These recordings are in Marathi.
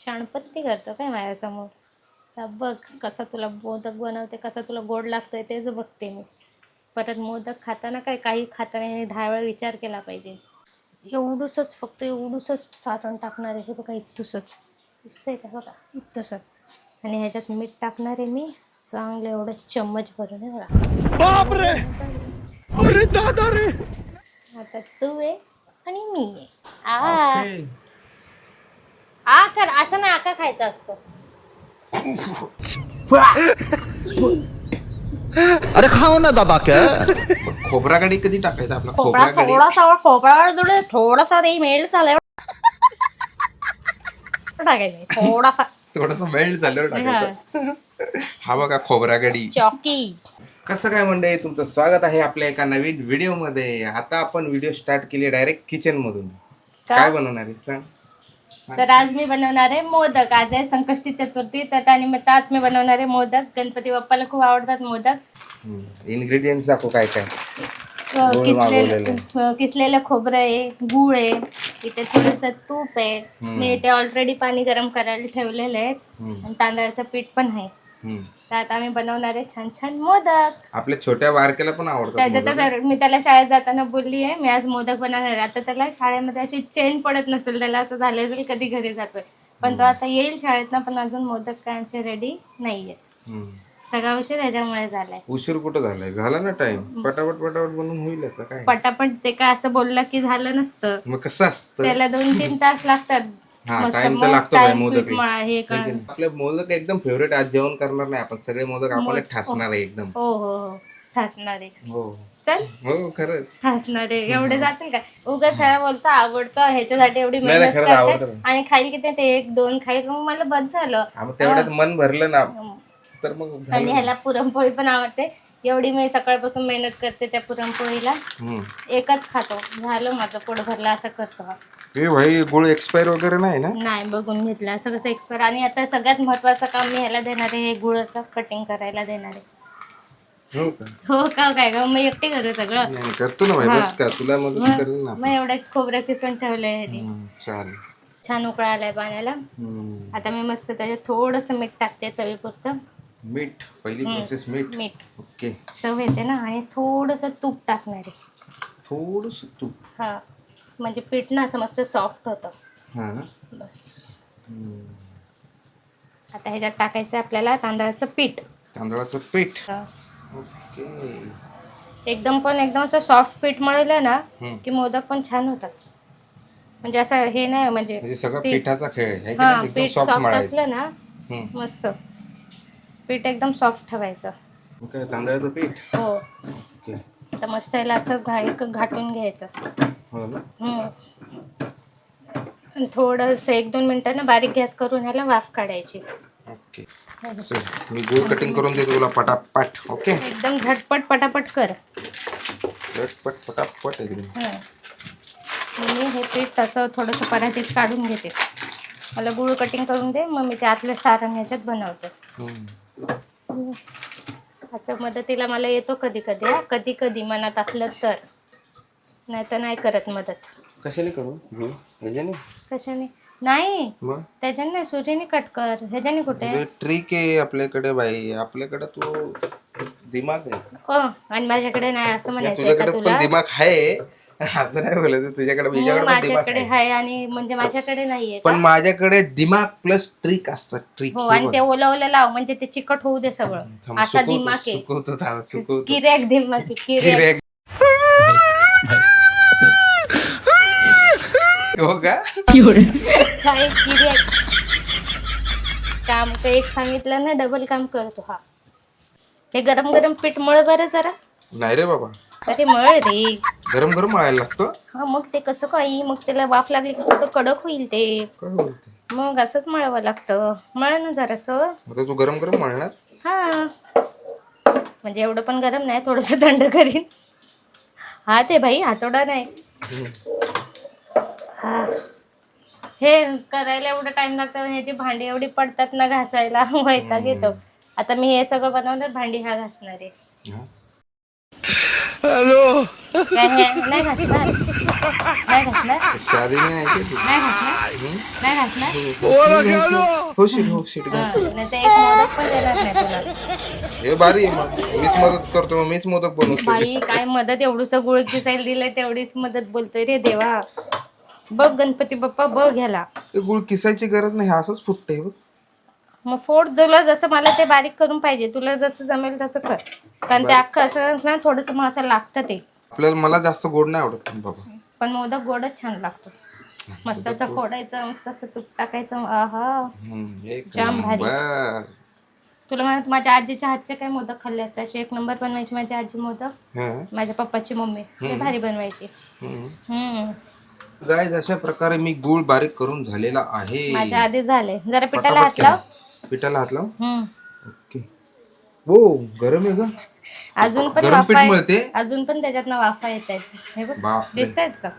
शाणपत्ती करतो काय माझ्यासमोर. तर बघ कसा तुला मोदक बनवते, कसा तुला गोड लागतोय तेच बघते मी. परत मोदक खाताना काही खाताना 10 वेळा विचार केला पाहिजे. एवढूसच फक्त एवढूसच सारण टाकणार आहे. हे बघा इतुसच दिसतंय का बघा इतुसच. आणि ह्याच्यात मीठ टाकणार आहे मी चांगलं एवढं चम्मच भरून आहे बघा. बापरे, अरे दादा रे. आता तू आहे आणि मी आहे. आ कर असं ना आका खायचा असतो. अरे खाओ ना दबा के. खोबरा कढी कधी टाकायचा आपला खोबरा थोडासा ते मेल्ट झाल्यावर टाकायचं थोडासा. थोडस मेल्ट झाल्यावर टाकायचं. हा बघा खोबरा कढी. चॉकी. कसं काय मंडळी, तुमचं स्वागत आहे आपल्या एका नवीन व्हिडिओ मध्ये. आता आपण व्हिडिओ स्टार्ट केली डायरेक्ट किचन मधून. काय बनवणार आहे सांग. तर आज मी बनवणार आहे मोदक. आज आहे संकष्टी चतुर्थी, तर त्यानिमित्त आज मी बनवणार आहे मोदक. गणपती बाप्पाला खूप आवडतात मोदक. इन्ग्रेडियंट्स दाखव काय काय. किसलेलं खोबरं आहे, गूळ आहे, इथे थोडस तूप आहे. मी इथे ऑलरेडी पाणी गरम करायला ठेवलेलं आहे आणि तांदळाचं पीठ पण आहे. तर आता आम्ही बनवणार आहे छान छान मोदक. आपल्या छोट्या बारकेला पण आवडतात त्याचं तर फेवरेट. मी त्याला शाळेत जाताना बोलली आहे मी आज मोदक बनवणार आहे. आता त्याला शाळेमध्ये अशी चेन पडत नसेल, त्याला असं झालं असेल कधी घरी जातोय, पण तो आता येईल शाळेतनं, पण अजून मोदक काय आमचे रेडी नाहीये. सगळा उशीर ह्याच्यामुळे झालाय. उशीर कुठं झालाय, झाला ना टाइम. पटापट बनवून होईल आता काय. पटापट ते काय असं बोललं की झालं नसतं. मग कसं असतं, त्याला 2-3 तास लागतात. टाइम तर लागतो बाई मोदक. हे आपले मोदक एकदम फेवरेट. आज जेवण करणार नाही आपण, सगळे मोदक आपण ठासणार आहे एकदम. हो हो हो ठासणार आहे. हो चल हो खरंच ठासणार आहे. एवढे जातील का उगाच ह्याला बोलतो आवडतं ह्याच्यासाठी एवढी मेहनत करते आणि खाईल किती ते 1-2 खाईल मग मला बस झालं. तेवढ्यात मन भरलं ना तर मग. आणि ह्याला पुरणपोळी पण आवडते. एवढी मी सकाळपासून मेहनत करते त्या पुरणपोळीला. एकच खातो, झालं माझं पोट भरलं असं करतो. हे भाई गुळ एक्सपायर वगैरे नाही ना. नाही बघून घेतलं असं कसं एक्सपायर. आणि आता सगळ्यात महत्वाचं काम मी ह्याला देणार आहे, हे गुळ असं कटिंग करायला देणार आहे. हो का काय का मी एकटे करू सगळं. करतो ना भाई, बस का तुला मदत करेल ना. मग एवढं खोबरं किसून ठेवलंय ह्याने. चालेल. छान उकळा आलाय पाण्याला. आता मी मस्त त्याच्यात थोडस मीठ टाकते चवीपुरतं. मीठ पहिली प्रोसेस मीठ. ओके. चव येते ना. आणि थोडस तूप टाकणार आहे. थोडस तूप. हा म्हणजे पीठ ना असं मस्त सॉफ्ट होतं. हा बस. आता ह्याच्यात टाकायचं आपल्याला तांदळाचं पीठ. तांदळाचं पीठ. ओके. एकदम असं सॉफ्ट पीठ मळलं ना की मोदक पण छान होतात. म्हणजे असं हे नाही म्हणजे सगळं पिठाचा खेळ आहे. हा पीठ सॉफ्ट असलं ना मस्त. पीठ एकदम सॉफ्ट ठेवायचं. तांदळाचं पीठ. हो. ओके. आता मस्त याला असं घाटून घ्यायचं. हो ना. थोडंसं 1-2 मिनिटं ना बारीक गॅस करून ह्याला वाफ काढायची. ओके. मी गुळ कटिंग करून देतो तुला पटापट. ओके. एकदम झटपट पटापट कर. झटपट पटापट एकदम. मी हे पीठ तसं थोडंसं पराठीत काढून घेते. मला गुळ कटिंग करून दे, मग मी ते आतलं सारण ह्याच्यात बनवते. असं मदतीला मला येतो कधी कधी मनात असलं तर, नाही तर नाही करत मदत. कशाने करू. कशाने नाही, त्याच्याने नाही, सुरीने कट कर. ह्याच्याने कुठे ट्रिक आहे आपल्याकडे बाई. आपल्याकडे तो दिमाग आहे. आणि माझ्याकडे नाही असं म्हणायचं का तुझ्याकडे तुला. पण दिमाग आहे असं नाही बोलत. तुझ्याकडे माझ्याकडे आहे आणि म्हणजे माझ्याकडे नाहीये. पण माझ्याकडे दिमाग प्लस ट्रिक असतात. ट्रिक. हो. आणि ते ओलं लाव म्हणजे ते चिकट होऊ दे सगळं. असा दिमाग आहे. सुकवतो. किरेक दिमाग किरेक. हो का. काय किरेक काम तर एक सांगितलं ना डबल काम करतो. हा हे गरम पीठ मळ बरं जरा. नाही रे बाबा. अरे मळ रे. गरम मळायला लागतो. हा मग ते कसं काही, मग त्याला वाफ लागली की थोडं कडक होईल ते. काय बोलते. मग असंच मळावं लागतं. मळ ना जरासं. आता तू गरम मळणार. हा म्हणजे एवढं पण गरम नाही, थोडस थंड करीन. हा ते भाई हातोडा नाही. हे करायला एवढं टाइम लागतं. ह्याची भांडी एवढी पडतात ना घासायला, वैताग येतो. आता मी हे सगळं बनवणार, भांडी हा घासणार आहे. हॅलो. काय हे नाही घासणार. नाही घासणार शादी नाही आहे का नाही घासणार नाही घासणार तू? हो शिट हा, नाही तर एक मोदक पण देणार नाही तुला. हे भारी आहे मग. मीच मदत करतो मग मीच मोदक बनवतो. बाई काय मदत, एवढूस गुळ किसायला दिलंय तेवढीच मदत बोलतोय रे देवा. बघ गणपती बाप्पा बघ ह्याला. ते गुळ किसायची गरज नाही, असंच फुटते बघ. मग फोड, तुला जसं मला ते बारीक करून पाहिजे, तुला जसं जमेल तसं कर. कारण ते अख्खं असं ना थोडंसं मग असं लागतं ते. मला जास्त गोड नाही आवडत बाबा. पण मोदक गोडच छान लागतो. मस्त असं फोडायचं, मस्त असं तूप टाकायचं. आहा एक जाम भारी. नंबर. तुला म्हणत माझ्या आजीच्या हातचे काय मोदक खाल्ले असते, असे एक नंबर बनवायची माझी आजी मोदक. हं, माझ्या पप्पाची मम्मी ते भारी बनवायची. हं. गाईज अशा प्रकारे मी गूळ बारीक करून झालेला आहे. माझ्या आधी झाले. जरा पिठाला हात लाव. पिठाला हात लाव. ओके. ओ गरम आहे ग. अजून पण गरम पीठ वाफा मळते. अजून पण त्याच्यातनं वाफा येत आहेत. हे बघ बापरे. दिसत आहेत का?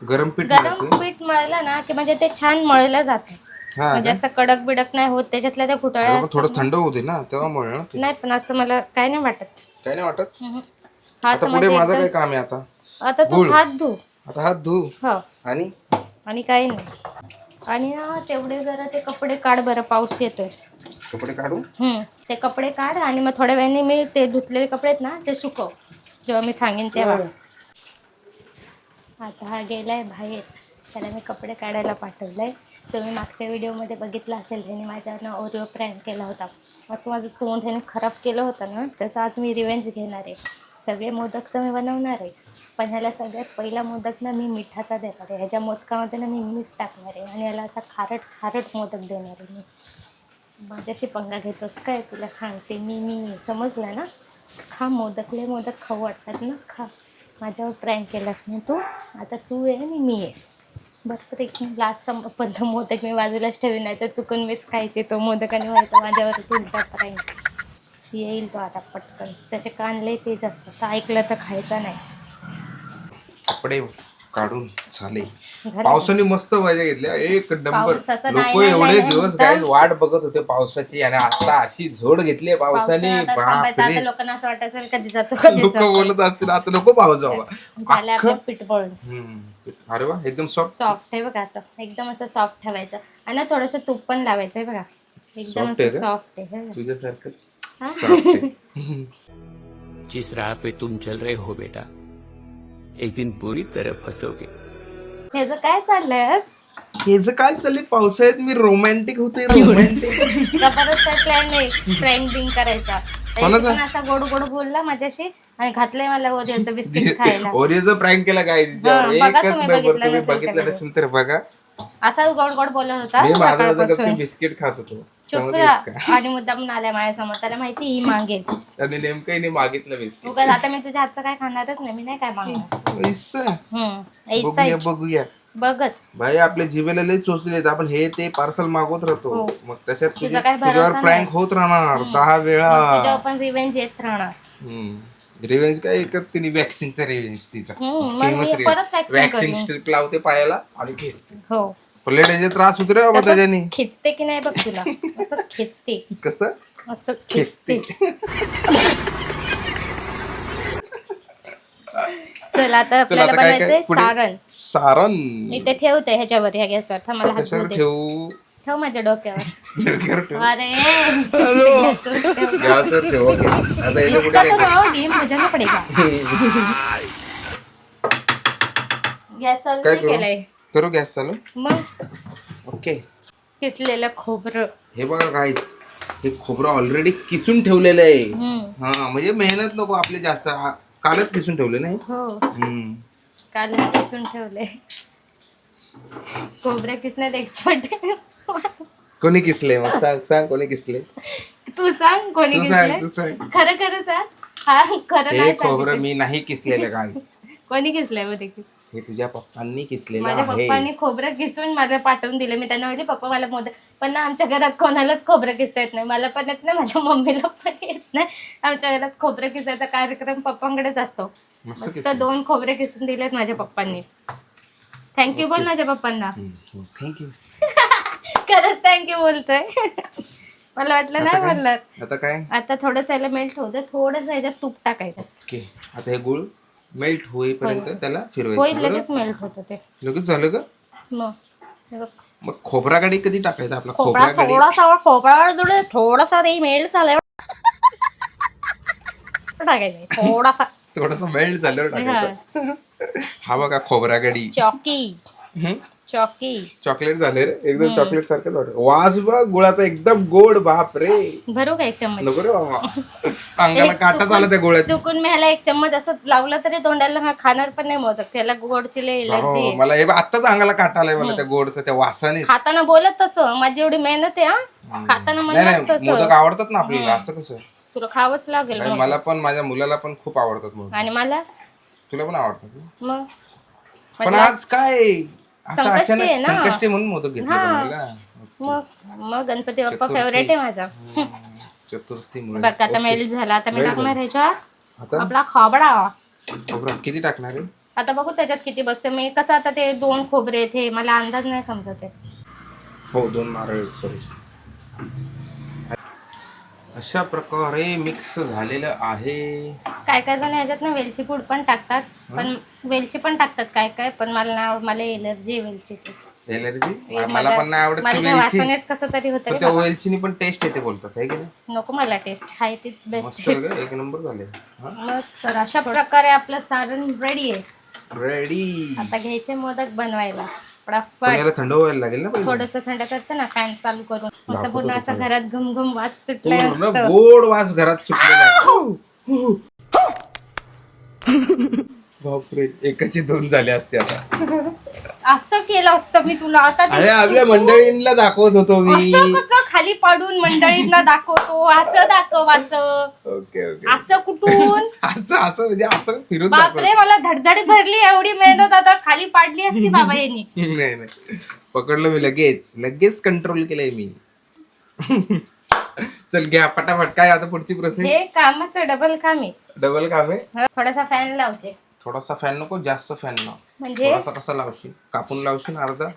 गरम पीठ गरम मळते. पीठ मळलं ना की म्हणजे ते छान मळलं जातं. हा म्हणजे असं कडक बिडक नाही होत. त्याच्यातल्या त्या फुटाळ्या अगं, असतात थोडं ना. थंड होऊ दे ना तेव्हा मळ ना ते. नाही पण असं मला काय नाही वाटत. काय नाही वाटत. हात आता पुढे म्हणजे माझं एकदम- काय काम आहे आता. आता तू गुळ. हात धु. आता हात धु हो आणि आणि काही नाही. आणि ना तेवढे जरा ते कपडे काढ बरं, पाऊस येतोय. कपडे काढू. ते कपडे काढ आणि मग थोड्या वेळाने मी ते धुतलेले कपडे आहेत ना ते सुकव, जेव्हा मी सांगेन तेव्हा. आता हा गेलाय बाहेर, त्याला मी कपडे काढायला पाठवलंय. तुम्ही मागच्या व्हिडिओमध्ये बघितलं असेल, त्याने माझ्यानं ओरिओ प्रँक केला होता. असं माझं तोंड ह्याने खराब केलं होतं ना, त्याचा आज मी रिव्हेंज घेणार आहे. सगळे मोदक तर मी बनवणार आहे, पण ह्याला सगळ्यात पहिला मोदक ना मी मिठाचा देणार आहे. ह्याच्या मोदकामध्ये ना मी मीठ टाकणार आहे आणि याला असा खारट खारट मोदक देणार आहे मी. माझ्याशी पंगा घेतोस काय, तुला सांगते मी समजलं ना. खा मोदक, लय मोदक खाऊ वाटतात ना, खा. माझ्यावर प्रँक केलास ना तू, आता तू आहे आणि मी आहे. बरं एक लास्ट पण मोदक मी बाजूलाच ठेवी, नाही तर चुकून मीच खायचे तो मोदक आणि व्हायचा माझ्यावरच उलटा प्रँक. येईल तो आता पटकन. त्याचे कान लय तेज असतात, तर ऐकलं तर खायचा नाही. कपडे काढून झाले. झालं. पावसाने मस्त मजा घेतली, एक नंबर. पाऊस असं लोक नाही एवढे दिवस म्हणता. काय वाट बघत होते पावसाची, आणि आता अशी झोड घेतली पावसाने. पावसाळा आता थांबायचा, आता बापरे. लोकांना असं वाटायचं कधी जातो कधी लोक जातो. बोलत असतील आता नको पाऊस जावा. झालं आपलं पीठ बळून. अरे वा, एकदम सॉफ्ट. सॉफ्ट आहे बघा, असं एकदम असं सॉफ्ट ठेवायचं आणि ना थोडंसं तूप पण लावायचं आहे बघा. एकदम Soft असं आहे का? सॉफ्ट आहे. तुझ्यासारखंच हा? soft आहे. जिस राह पे तुम चल रहे हो बेटा, एक दिन पूरी तरह फंसोगे. ह्याचं काय चाललंय आज? हे जे काय चाललंय पावसाळ्यात, मी रोमॅन्टिक होते. रोमॅन्टिक जबरदस्त काय प्लॅन नाही फ्रँक बिंग करायचा. कोणाचा? पण असा गोड गोड बोलला माझ्याशी आणि घातलंय मला ओरिओचं बिस्किट खायला. ओरिओचा प्रँक केला काय तिच्यावर. हा, बघा एकच तुम्ही नंबर. बघितलं तुम्ही नसेल बघितलं तर नसेल तर बघा. असा गोड गोड बोलत होता मी माझं सकाळपासून. बिस्किट खात होतो. चुप त्यामध्ये राहा. इतका. आणि मुद्दाम आलाय माझ्यासमोर, त्याला माहिती ही मागेल. आणि नेमकं हिने मागितलं बिस्किट. उगाच आता मी तुझ्या हातचं काय खाणारच नाही, मी नाही काय मागणार. ऐसा. ऐसा बघूया बघूया. बघच. भाई आपल्या जिभेला लय चोचलेत, आपण हे ते पार्सल मागवत राहतो. हो. मग तशात तुझा काय भरोसा तुझ्यावर नाही. प्रँक होत राहणार 10 वेळा. त्याच्यावर पण रिव्हेंज येत राहणार. रिव्हेंज काय एकच तिने वॅक्सिनचा रिव्हेंज तिचा. मग मी परत vaccine वॅक्सिन करीन. स्ट्रिप लावते पायाला आणि खेचते. हो. लय डेंजर त्रास होतो रे बाबा त्याच्यानी. तसंच खिचते की नाही बघ तुला, असं खिचते, कसं असं खेचते. खिचते. चल आता आपल्याला आता काय काय बनवायचंय पुढे? सारण. सारण मी ते ठेवते ह्याच्यावर, ह्या गॅसवर. थांब मला हात कशावर धुऊ दे. ठेवू. ठेव माझ्या डोक्यावर. डोक्यावर ठेवू. अरे गॅसवर ठेव. गॅसवर ठेवू. ओके. आता याच्या इसका पुढे तो काय रहो, गेम बजाना पडेगा. गॅस चालू काय नाही करू? केलाय. करू गॅस चालू. मग ओके. किसलेलं खोबरं. हे बघा गाईस, हे खोबरं ऑलरेडी किसून ठेवलेलं आहे. हा म्हणजे मेहनत नको आपली जास्त. कालच किसून ठेवले नाही. हो कालच किसून ठेवले. खोबऱ्या किसण्यात एक्सपर्ट. कोणी किसले मग सांग सांग कोणी किसले. तू सांग कोणी तू सांग किसलंय? तू सांग. खरं खरं सांग. हा खरं हे नाही खोबरं सांगितलं. मी नाही किसलेलं गाईस. कोणी किसलंय मध्ये? हे तुझ्या पप्पांनी किसलेलं माझ्या आहे. पप्पांनी खोबरं किसून मला पाठवून दिले. मी त्यांना म्हणले पप्पा मला मोदक, पण ना आमच्या घरात कोणालाच खोबरं किसता येत नाही. मला पण येत नाही, माझ्या मम्मीला पण येत नाही. आमच्या घरात खोबरं किसायचा कार्यक्रम पप्पांकडेच असतो. मस्त किसलं. 2 खोबरे किसून दिलेत माझ्या पप्पांनी. थँक्यू बोल माझ्या पप्पांना. थँक्यू. खरंच थँक्यू बोलतोय. मला वाटलं नाही बोलणार. आता काय. आता थोडंसं याला मेल्ट होतं, थोडंसं ह्याच्यात तूप टाकायचं. ओके. आता हे गुळ मेल्ट होईपर्यंत त्याला होईल फिरवायचं. लगेच मेल्ट होतं ते. लगेच झालं का? मग हे बघ. मग खोबरा गाडी कधी टाकायचा आपला? खोबरा थोडासा ते मेल्ट झाल्यावर टाकायचं थोडासा. थोडासा मेल्ट झाल्यावर टाकायचा. हा बघा खोबरा गाडी. चॉकी चॉकलेट झाले रे एकदम, चॉकलेट सारखंच वाटत. वास बघ गुळाचा एकदम गोड. बाप रे. भरू का एक चम्मच? नको रे बाबा, अंगाला काटाच आला त्या गोळ्याचा. चुकून मी ह्याला एक चम्मच असं लावलं तरी तोंडाला हा खाणार पण नाही मोदक. त्याला गोडची लय एलर्जी आहे. मला हे आत्ताच अंगाला काटा आलाय मला त्या गोडचा, त्या वासाने. खाताना बोलत तसं माझी एवढी मेहनत आहे हा. खाताना नाही म्हणजे नाही, मोदक आवडतात ना आपल्याला, असं कसं? तुला खावंच लागेल नाही, मग. मला पण माझ्या मुलाला पण खूप आवडतात मोदक. आणि मला तुला पण आवडतात ना? मग पण आज काय असं संकष्टी अचानक आहे ना. संकष्टी म्हणून मोदक घेतले बनवायला? मग गणपती बाप्पा फेवरेट आहे माझा. चतुर्थीमुळे. बघ आता मेल्ट झाला. आता मी टाकणार ह्याच्यात आता आपला खोबरा. खोबरा किती टाकणार आहे? आता बघू त्याच्यात किती बसते. मी कसं आता ते 2 खोबरे आहेत हे मला अंदाज नाही समजत आहे. हो 2 नारळ, सॉरी. अशा प्रकारे मिक्स झालेलं आहे. काय काय जण ह्याच्यात ना वेलची पूड पण टाकतात, पण वेलची पण टाकतात काय काय, पण मला नाही आवडत. मला एलर्जी आहे वेलचीची. एलर्जी? मला पण नाही आवडत ती मला वेलची. वासनेच कसं तरी होतं पण रे त्या बाबा. वेलचीनी पण टेस्ट येते बोलतात, आहे की नाही? नको मला टेस्ट हाय तीच बेस्ट मस्त आहे. आहे ग, एक नंबर झाले. मग तर अशा प्रकारे आपलं सारण रेडी आहे. रेडी. आता घ्यायचे मोदक बनवायला. पण फटाफट याला थंड व्हायला लागेल ना पहिले. थोडस थंड करते ना फॅन चालू करून. असं पूर्ण असं घरात घुमघुम वाज सुटलाय पूर्ण असतं. गोड वास घरात सुटलेला आहे. बापरे, एकाची 2 झाले असते आता. असं केलं असतं मी तुला. आता ते अरे आपल्या मंडळींना दाखवत होतो मी. असं कसं खाली पाडून मंडळींना दाखवतो? असं दाखव असं. Okay okay. असं कुठून? असं असं म्हणजे असं फिरून दाखव. बापरे मला धडधड भरली. एवढी मेहनत आता खाली पाडली असती बाबा यांनी. नाही नाही, पकडलं मी लगेच कंट्रोल केलंय मी. चल घ्या पटापट. काय आता पुढची प्रोसेस? हे कामाचं डबल काम आहे. डबल काम आहे. थोडासा फॅन लावते. थोडासा फॅन नको, जास्त फॅन लाव. म्हणजे थोडासा कसा लावशील? कापून लावशील अर्धा.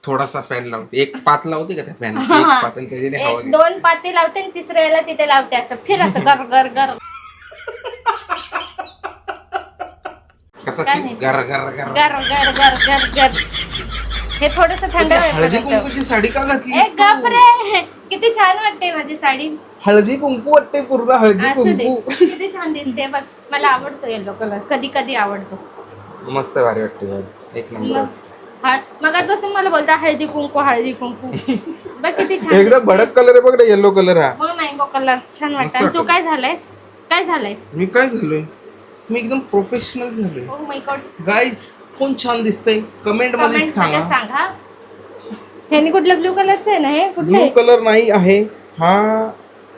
थोडासा फॅन लावते. एक पात लावते का त्या फॅन? एक पात आणि त्याच्याने हवा घे. 2 पाती लावते आणि तिसऱ्या वेळेला तिथे लावते. असं फिर असं गर गर गर. कसा काय feel? माहिती? गर गर गर. गर गर गर गर गर. हे थोडस थंड हळदी होईपर्यंत. कुंकूची साडी का घातली? ए गप रे. किती छान वाटते माझी साडी. हळदी कुंकू वाटते पूर्ण. हळदी असू दे. कुंकू किती छान दिसते बघ. मला आवडतो येलो कलर. कधी कधी आवडतो. मस्त भारी वाटते. एक नंबर. मगाचपासून मला बोलता हळदी कुंकू हळदी कुंकू. बघ किती छान एकदम भडक कलर आहे बघ ना, येलो कलर हा. मग मँगो कलर छान मस्त वाटतं. तू वाटतं. काय झालायस? मी काय झालोय? मी एकदम प्रोफेशनल झालोय. Oh my God. गाईज कोण छान दिसतंय कमेंट मध्ये सांगा. सांगा. ह्यानी कुठलं ब्लू कलरचं आहे ना? हे कुठलं ब्लू आहे? कलर नाही आहे हा.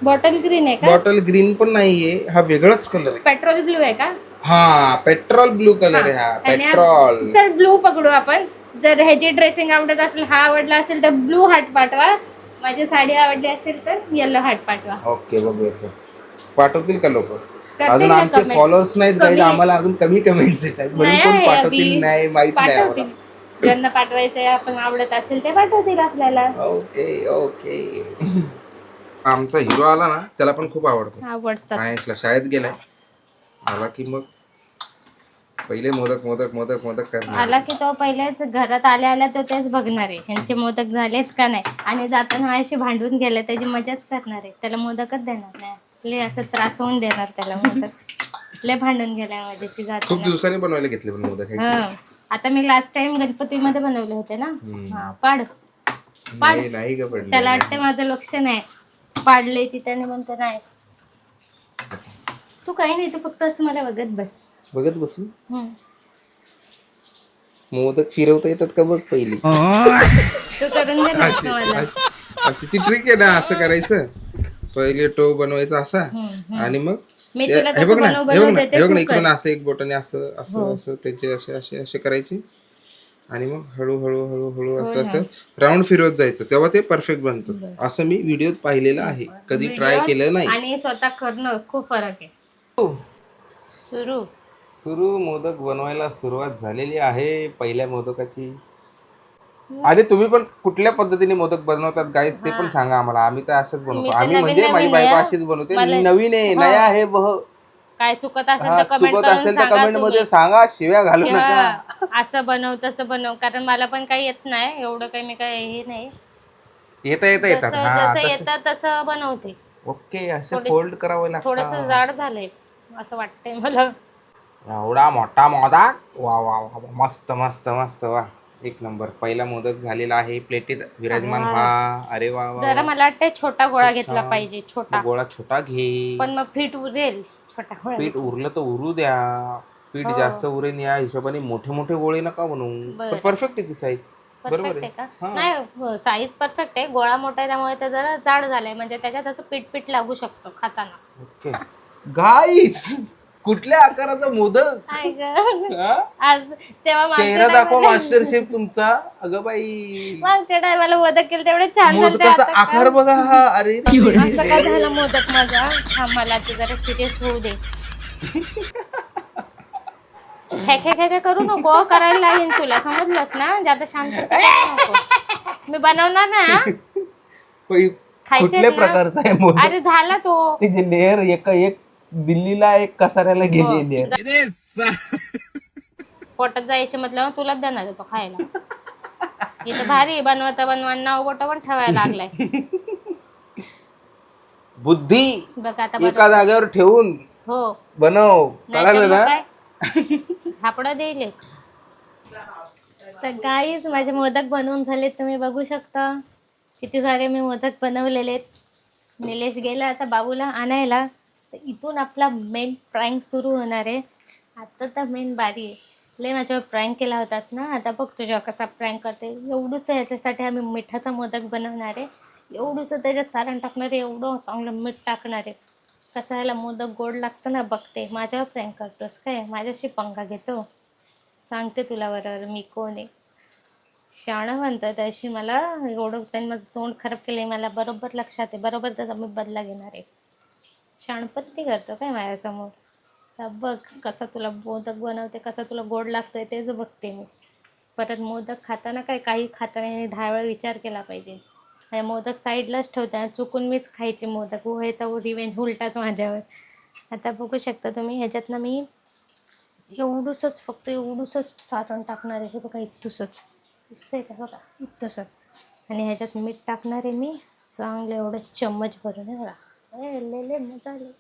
बॉटल ग्रीन आहे का? बॉटल ग्रीन पण नाहीये हा, वेगळाच कलर आहे. पेट्रोल ब्लू आहे का? हा पेट्रोल ब्लू कलर आहे हा. आणि पेट्रोल. चल ब्लू पकडू आपण. जर ह्याची ड्रेसिंग आवडत असेल, हा आवडला असेल तर ब्लू हार्ट पाठवा. माझी साडी आवडली असेल तर येलो हार्ट पाठवा. ओके बघूयाचं. पाठवतील का लोक? करतील अजून ना आमचे comment. फॉलोअर्स नाहीत गाईज. कमी- आम्हाला अजून कमी कमेंट्स येत आहेत म्हणून नाही कोण आहे पाठवतील अभि. नाही माहित नाही पाठवतील. आम्हाला. ज्यांना पाठवायचंय आपण आवडत असेल ते पाठवतील आपल्याला. Okay okay. आमचा हिरो आला ना त्याला पण खूप आवडतो. आवडतात. सायन्सला शाळेत गेलाय. आला की मग पहिले मोदक मोदक मोदक मोदक करणार. आला की तो पहिलेच घरात आल्या तो तेच बघणार आहे ह्यांचे मोदक झालेत का नाही. आणि जाताना माझ्याशी भांडून गेले त्याची मजाच करणार आहे. त्याला मोदकच देणार नाही. लय असं त्रास होऊन देणार त्याला मोदक. लय भांडून गेलाय माझ्याशी खूप जाताना. दिवसांनी बनवायला घेतले पण मोदक. हं. आता मी लास्ट टाइम गणपतीमध्ये बनवले होते ना. हा पाड. नाही नाही का पडलं. त्याला वाटतं माझं लक्ष नाही. पाडले ती त्याने म्हणतो नाही. तू काही नाही, तू फक्त असं मला बघत बस. बघत बसू. हं. मोदक फिरवता येतात का बघ पहिली. तू करून दे ना अशी मला. अशी ती ट्रिक आहे ना. असं करायचं पहिले टो बनवायचा असा आणि मग मी ते- तुला हे तसं बघ ना बनवू हे बघ बनवू ना देते. हे बघ ना तू इकडून कर. असं एक बोटाने असं असं असं त्याचे असे असे असे करायचे आणि मग हळूहळू हळूहळू असं असं राऊंड फिरवत जायचं तेव्हा ते परफेक्ट बनतं. असं मी व्हिडिओत पाहिलेलं आहे. कधी ट्राय केलं नाही. आणि स्वतः करणं खूप फरक आहे. सुरू सुरू मोदक बनवायला सुरुवात झालेली आहे पहिल्या मोदकाची. आणि तुम्ही पण कुठल्या पद्धतीने मोदक बनवतात गाईज ते पण सांगा आम्हाला. आम्ही तर असंच बनवतो. तर आम्ही नवीन म्हणजे माझी नवीन बायको आहे. अशीच बनवते. मला- नवीन आहे नया आहे बह. काय चुकत असेल हा, तर कमेंट चुकत करून असेल तर सांगा कमेंट तुम्ही मध्ये सांगा, शिव्या घालू नका. किंवा असं बनव तसं बनव, कारण मला पण काही येत नाही एवढं, काही मी काय हे नाही. येतात जसं हा जसं तसं. येतं तसं बनवते. ओके, असे थोडे फोल्ड करावे थोडस लागतात. जाड झालंय असं वाटतंय मला. एवढा मोठा मोदक, वा वा वा वा, मस्त मस्त मस्त, वा एक नंबर. पहिला मोदक झालेला आहे, प्लेटीत विराजमान व्हा. अरे वा वा जरा वा. मला वाटतंय छोटा गोळा खूप घेतला छान. पाहिजे, छोटा. मग गोळा छोटा घे. पण मग फिट उरेल छोटा गोळा पीठ घेतला. उरलं तर उरू द्या. पीठ हो. जास्त उरेल या हिशोबाने मोठे मोठे गोळे नका बनवू. पण बरं. परफेक्ट आहे ती साईज. बरोबर परफेक्ट आहे आहे. का? हा. नाही, साईज परफेक्ट आहे, गोळा मोठा आहे त्यामुळे ते जरा जाड झालंय, म्हणजे त्याच्यात असं पीठ पीठ लागू शकतो खाताना. ओके गाईज, कुठल्या आकाराचा मोदक? काय ग? हा? आज तेव्हा चेहरा दाखवा मास्टर शेफ तुमचा. अगं बाई, मागच्या टायमाला मोदक केले तेवढे छान झाले, मोदकाचा आता आकार काय? बघा हा. अरे असं का झालं मोदक माझा? हा, मला ते जरा सिरियस होऊ दे. खेखे खेखे करू नको, करायला लागेल तुला, समजलंस ना? जाता शांत नको. मी बनवणार ना. खायचे कुठल्या ना? प्रकारचा आहे मोदक? अरे झाला तो. त्याची लेअर एक एक दिल्लीला, एक कसाऱ्याला हो. गेली लेअर. पोटात जायचे म्हटलं तुलाच देणार आहे तो खायला. इथं भारी बनवता नाव बोट पण ठेवायला लागलाय. बुद्धी बघ आता एका जागेवर ठेवून हो, बनव, कळालं ना? झापडा देईल. तर गाईज, माझे मोदक बनवून झालेत, तुम्ही बघू शकता किती सारे मी मोदक बनवलेले आहेत. निलेश गेला आता बाबूला आणायला, तर इथून आपला मेन प्रँक सुरू होणार आहे. आता तर मेन बारी आहे. लय माझ्यावर प्रँक केला होतास ना, आता बघ तुझ्यावर कसा प्रँक करते. एवढंसं ह्याच्यासाठी आम्ही मिठाचा मोदक बनवणार आहे, एवढंसं त्याच्यात सारण टाकणार आहे, एवढं चांगलं मीठ टाकणार आहे. कसं ह्याला मोदक गोड लागतं ना, बघते. माझ्यावर प्रँक करतोस काय? माझ्याशी पंगा घेतो? सांगते तुला बरोबर मी कोण आहे. शाणं म्हणतं त्याशी मला, एवढं त्यांनी माझं तोंड खराब केलं मला बरोबर लक्षात आहे. बरोबर त्याचा मी बदला घेणार आहे. शाणपत्ती करतो काय माझ्यासमोर? तर बघ कसं तुला मोदक बनवते, कसं तुला गोड लागतंय तेच बघते मी. परत मोदक खाताना काही खाताना 10 वेळा विचार केला पाहिजे. आणि मोदक साईडलाच ठेवताना चुकून मीच खायचे मोदक, व्हायचा रिवेंज उलटाच माझ्यावर. आता बघू शकता तुम्ही, ह्याच्यातनं मी एवढूसच, फक्त एवढूसच सारण टाकणार आहे. हे बघा, इथूसच दिसतंय का? बघा इथूसच. आणि ह्याच्यात मीठ टाकणार आहे मी चांगलं, एवढं चम्मच भरून आहे बघा. लय मजा आली.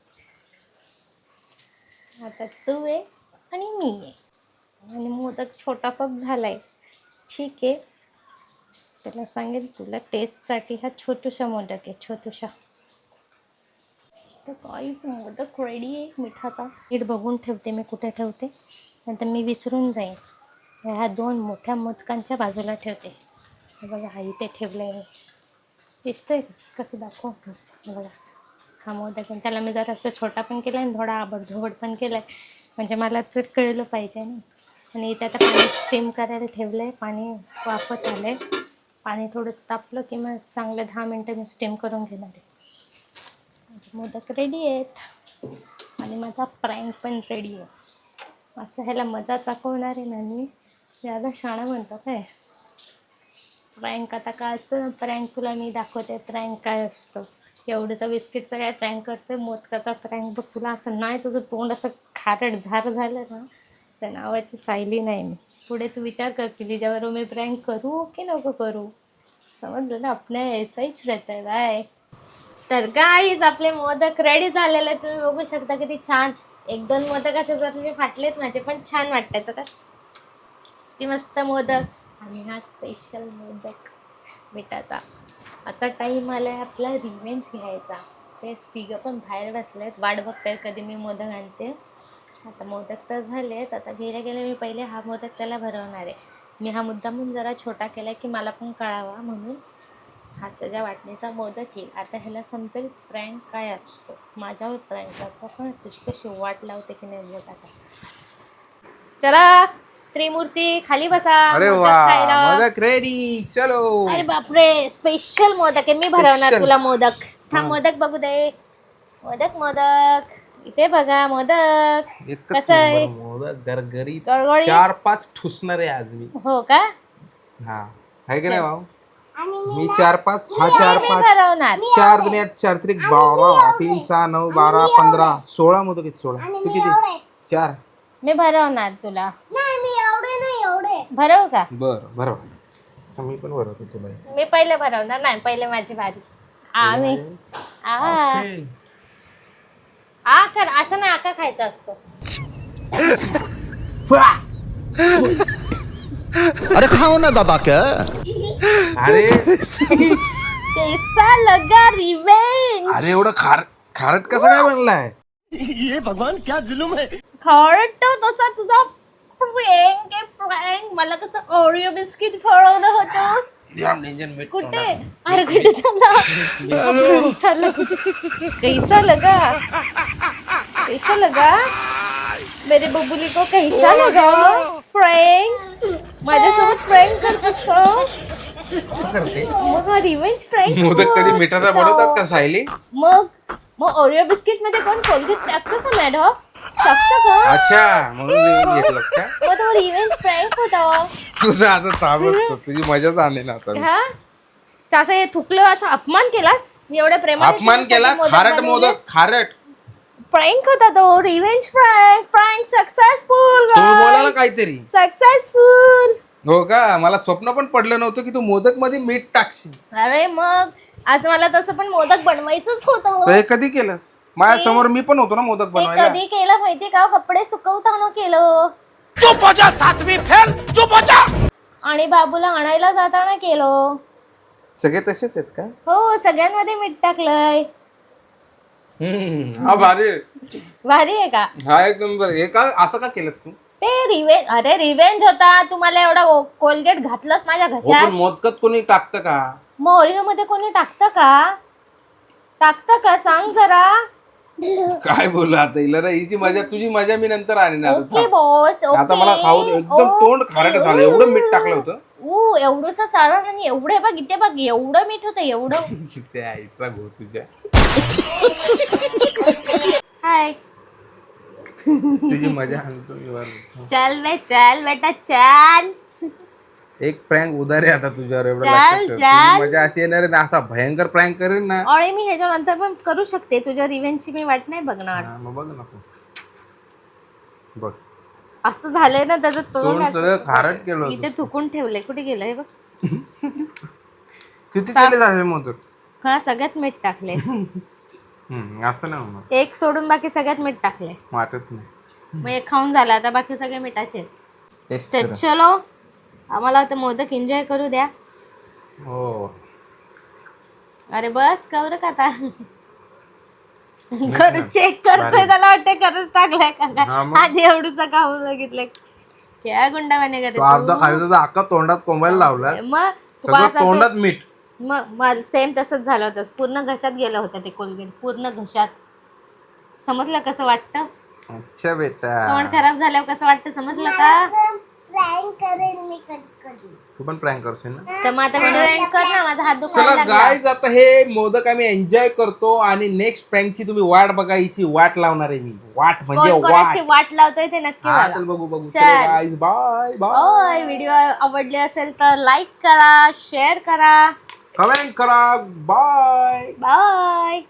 आता तू आहे आणि मी आहे, आणि मोदक छोटासाच झाला आहे. ठीक आहे, त्याला सांगेल तुला टेस्टसाठी हा छोटूसा मोदक आहे, छोटूसा. तर काहीच मोदक रेडी आहे मिठाचा. मीठ बघून ठेवते मी कुठे ठेवते, नंतर मी विसरून जाईन. ह्या 2 मोठ्या मोदकांच्या बाजूला ठेवते. हे बघा, हा इथे ठेवलं आहे मी. दिसतोय कसं दाखव? बघा, हा मोदक, त्याला मी जरा असं छोटा पण केला आहे आणि थोडा आबडधोबड पण केला आहे, म्हणजे मला तर कळलं पाहिजे ना. आणि इथे आता पाणी स्टीम करायला ठेवलं आहे. पाणी वाफत आलं आहे. पाणी थोडंसं तापलं की मग चांगलं 10 मिनटं मी स्टीम करून घेणार आहे. माझे मोदक रेडी आहेत आणि माझा प्रँक पण रेडी आहे. असं ह्याला मजा चाकवणार आहे ना मी. ज्यादा शाणा म्हणतो काय प्रँक. आता काय असतं ना प्रँक, तुला मी दाखवते प्रँक काय असतं. एवढंसा बिस्किटचा काय प्रँक करते, मोदकाचा प्रँक बघ. तुला असं नाही, तुझं तोंड असं खारट झार झालं ना, त्या नावाची सायली नाही मी. पुढे तू विचार करशील हिच्याबरोबर मी प्रँक करू की नको करू. समजलं ना, आपल्या ऐसाहीच रहता है बाय. तर गाईज, आपले मोदक रेडी झालेले आहेत. तुम्ही बघू शकता किती छान. 1-2 मोदक असे जर फाटलेत माझे, पण छान वाटतात आता. किती मस्त मोदक. आणि हा स्पेशल मोदक मिठाचा. आता टाईम आला आहे आपला रिव्हेंज घ्यायचा. ते तिघं पण बाहेर बसलेत, वाट बघतायत कधी मी मोदक आणते. आता मोदक तर झाले आहेत. आता गेल्या मी पहिले हा मोदक त्याला भरवणार आहे. मी हा मुद्दामून जरा छोटा केला की मला पण कळावा म्हणून. हा त्याच्या वाटणीचा मोदक येईल. आता ह्याला समजेल प्रँक काय असतो. माझ्यावर प्रँक करतो पण तुझी कशी वाट लावते की नाही मोदक आता. चला त्रिमूर्ती, खाली बसा. अरे मोदक वा, खायला. मोदक रेडी, चलो. अरे बापरे, स्पेशल मोदक आहे. मी भरवणार तुला मोदक. हा मोदक बघू दे. मोदक इथे बघा. मोदक कसं आहे? मोदक गरगरीत, गळगळीत. 4-5 ठुसणार आहे आज मी. हो का? हा, आहे की नाही भाऊ? मी 4-5 हा 4-5 भरवणार 4 दुनिया 4 त्रिक 12 3 6 9 12 15 16 मोदक आहेत 16 तू किती 4 मी भरवणार तुला भरव का बर भरव मी पण भरवतो तुला मी पहिले भरवणार नाही पहिले माझी बारी आम्ही आ कर असं नाही आका खायचा असतो अरे खाओ ना दबा के. अरे कैसा लगा रिवेंज अरे एवढं खारट कसं काय बनलाय खरट तसा तुझा प्रँक मला कसं ओरिओ बिस्किट फळवलं होतोस कुठे अरे कुठे चालला कैसा लगा मेरे बबुली को कैसा लगा प्रँक माझ्यासोबत प्रँक करतोस का करते मग हा रिवेंज प्रँक मोदक कधी मिठाचा बनवतात का सायली मग ओरिओ बिस्किट मध्ये कोण कोलगेट टाकतो का मॅडम टाकतो का अच्छा म्हणून रिव्हेंज घेतलंस का मग तो रिवेंज प्रँक होता तुझं आता ताब असतो तुझी मजाच आणली ना आता मी. हा तसं हे थुकलं असा अपमान केलास मी एवढ्या प्रेमाने अपमान केला खारट मोदक खारट प्रँक होता तो रिवेंज प्रँक सक्सेसफुल तुम्ही बोला ना काहीतरी सक्सेसफुल हो का मला स्वप्न पण पडलं नव्हतं की तू मोदक मध्ये मीठ टाकशील अरे मग आज मला तसं पण मोदक बनवायचंच होतं तर हे कधी केलंस माझ्या समोर मी पण होतो ना मोदक ते बनवायला कधी केलं माहितीये का कपडे सुकवताना केलं चुप हो जा सातवीं फेल, चुप हो जा. आणि बाबूला आणायला जाताना केलं सगळे तसेच आहेत का हो सगळ्यांमध्ये मीठ टाकलंय हा भारी भारी आहे का हा एक नंबर हे का असं का केलंस तू ते अरे रिवेंज होता तुम्हाला एवढा कोलगेट घातलंस माझ्या हो घशात पण मोदकात कोणी टाकतं का मग ओरिओ मध्ये कोणी टाकतं का सांग जरा काय बोलू आता हिला ना हिची मजा तुझी मजा मी नंतर आणीन आता ओके थांब. बॉस आता मला खाऊ दे एकदम तोंड खारट झालं एवढं मीठ टाकलं होतं एवढंसं सारण आणि एवढे बघ इथे बघ एवढं मीठ होतं एवढं किती आईचा गो तुझ्या हाय तुझी मजा आणतो मी वर. चल बेटा चल एक प्रँक उदार आहे आता तुझ्यावर एवढं चल, लक्षात ठेव. चल. तुझी मजा अशी येणार आहे ना असा भयंकर प्रँक करेन ना आणि मी ह्याच्यानंतर पण करू शकते तुझ्या रिव्हेंजची मी वाट नाही बघणार हा, मग बघ ना तू बघ असं झालंय ना त्याचं तोंड तोंड सगळं असं- खारट केलं इथे होतं थुकून ठेवलंय कुठे गेलंय बघ किती केले जावे मोदक हा सगळ्यात मीठ टाकले असं नाही होणार एक सोडून बाकी सगळ्यात मीठ टाकले वाटत नाही मग एक खाऊन झाला आता बाकी सगळे मिठाचे आहेत. टेस्ट तर चलो आम्हाला आता मोदक एन्जॉय करू द्या हो अरे बस कवर का आता खरं चेक करतोय त्याला वाटतंय खरंच टाकलाय का हा काय मग. आधी एवढूच खाऊन बघितलंय क्या गुंडावाने तो अर्धा करत खायचा अख्खा तोंडात कोंबायला लावला मग तू सगळं असा तोंडात मीठ मग सेम तसंच झालं होतं पूर्ण घशात गेलं होतं ते कोलगेट पूर्ण घशात समजलं कसं वाटतं अच्छा बेटा तोंड खराब झाल्यावर कसं वाटतं समजलं का तू पण प्रँक करशील ना तर मग आता व्हिडिओ एंड कर ना माझा हात दुखायला चला लागला गाईज आता हे मोदक आम्ही एन्जॉय करतो आणि नेक्स्ट प्रँकची तुम्ही वाट बघायची वाट लावणार आहे मी वाट म्हणजे कोण कोणाची वाट वाट लावतोय ते नक्की हा मला चल बघू चल. गाईज बाय बाय होय व्हिडिओ आवडले असेल तर लाईक करा शेअर करा कमेंट करा बाय बाय